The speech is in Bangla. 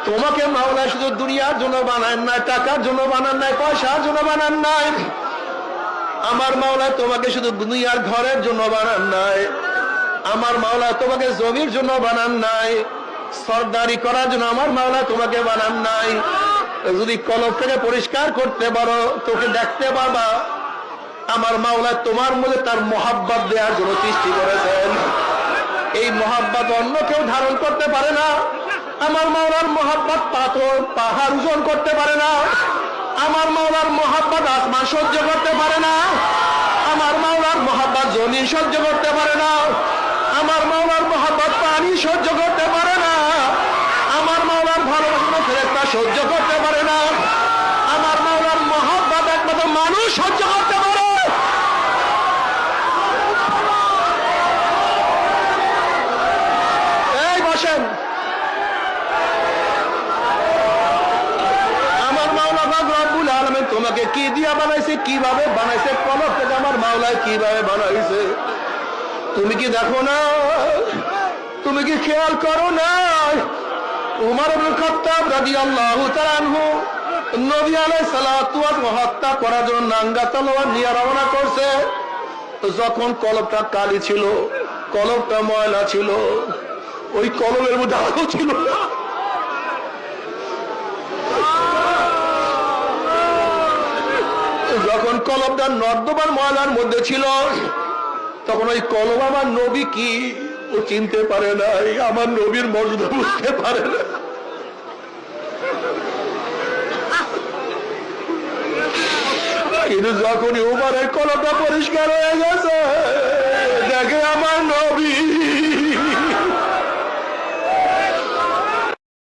তোমাকে মাওলা শুধু দুনিয়ার জন্য বানান নাই, টাকার জন্য বানান নাই, পয়সার জন্য বানান নাই। আমার মাওলা তোমাকে শুধু দুনিয়ার ঘরের জন্য বানান নাই। আমার মাওলা তোমাকে জমির জন্য বানান নাই, সরদারি করার জন্য আমার মাওলা তোমাকে বানান নাই। যদি কলবটাকে পরিষ্কার করতে পারো, তোকে দেখতে পাবা আমার মাওলা তোমার মধ্যে তার মহাব্বত দেওয়ার জন্য সৃষ্টি করেছেন। এই মহাব্বত অন্য কেউ ধারণ করতে পারে না। আমার মাওলার মহাব্বত পাথর পাহাড় ওজন করতে পারে না। আমার মাওলার মহাব্বত আসমান সহ্য করতে পারে না। আমার মাওলার মহাব্বত জমিন সহ্য করতে পারে না। আমার মাওলার মহাব্বত পানি সহ্য করতে পারে না। আমার মাওলার ভালোবাসা ফেরেশতা সহ্য করতে পারে না। আমার মাওলার মহাব্বত একমাত্র মানুষ সহ্য করতে পারে। এই বসেন, আমার মাওলা পাক রব্বুল আলামিন তোমাকে কি দিয়া বানাইছে, কিভাবে বানাইছে, কলব থেকে আমার মাওলায় কিভাবে বানাইছে তুমি কি দেখো না? তুমি কি খেয়াল করো না? উমর ইবনে খাত্তাব রাদিয়াল্লাহু তাআলা আনহু নবী আলাইহিস সালাতু ওয়াস সালাম হত্যা করার জন্য নাঙ্গা তলোয়ার নিয়ে রওনা করছে। তো যখন কলবটা কালি ছিল, কলবটা ময়লা ছিল, ওই কলবের মধ্যে আলো ছিল না। যখন কলবটা নর্দমার ময়লার মধ্যে ছিল, তখন ওই কলব আমার নবী কি ও চিনতে পারে নাই, আমার নবীর মর্যাদা বুঝতে পারে না। কিন্তু যখনই উমরের কলবটা পরিষ্কার হয়ে গেছে, দেখে আমার নবী